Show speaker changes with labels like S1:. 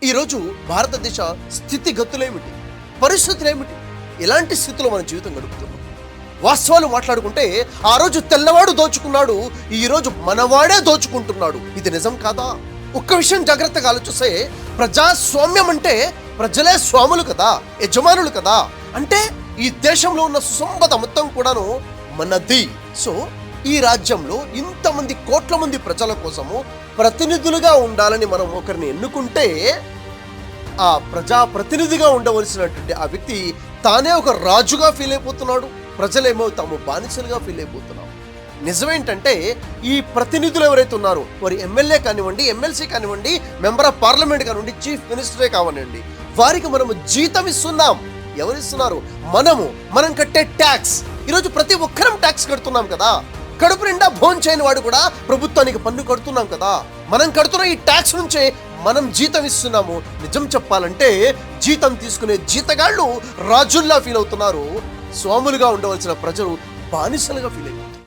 S1: ఈరోజు భారతదేశ స్థితిగతులేమిటి, పరిస్థితులేమిటి, ఎలాంటి స్థితిలో మన జీవితం గడుపుతున్నాం? వాస్తవాలు మాట్లాడుకుంటే ఆ రోజు తెల్లవాడు దోచుకున్నాడు, ఈరోజు మనవాడే దోచుకుంటున్నాడు. ఇది నిజం కాదా? ఒక్క విషయం జాగ్రత్తగా ఆలోచిస్తే, ప్రజాస్వామ్యం అంటే ప్రజలే స్వాములు కదా, యజమానులు కదా. అంటే ఈ దేశంలో ఉన్న సుసంపద మొత్తం కూడాను మనది. సో ఈ రాజ్యంలో ఇంతమంది కోట్ల మంది ప్రజల కోసము ప్రతినిధులుగా ఉండాలని మనం ఒకరిని ఎన్నుకుంటే, ఆ ప్రజా ప్రతినిధిగా ఉండవలసినటువంటి ఆ వ్యక్తి తానే ఒక రాజుగా ఫీల్ అయిపోతున్నాడు, ప్రజలేమో తాము బానిసలుగా ఫీల్ అయిపోతున్నాం. నిజమేంటంటే ఈ ప్రతినిధులు ఎవరైతే ఉన్నారో వారి ఎమ్మెల్యే కానివ్వండి, ఎమ్మెల్సీ కానివ్వండి, మెంబర్ ఆఫ్ పార్లమెంట్ కానివ్వండి, చీఫ్ మినిస్టరే కానివ్వండి, వారికి మనము జీతం ఇస్తున్నాం. ఎవరిస్తున్నారు? మనం కట్టే ట్యాక్స్. ఈరోజు ప్రతి ఒక్కరం ట్యాక్స్ కడుతున్నాం కదా. కడుపు నిండా భోజనం చేయని వాడు కూడా ప్రభుత్వానికి పన్ను కడుతున్నాం కదా. మనం కడుతున్న ఈ ట్యాక్స్ నుంచే మనం జీతం ఇస్తున్నాము. నిజం చెప్పాలంటే జీతం తీసుకునే జీతగాళ్ళు రాజుల్లా ఫీల్ అవుతున్నారు, స్వాములుగా ఉండవలసిన ప్రజలు బానిసలుగా ఫీల్ అవుతున్నారు.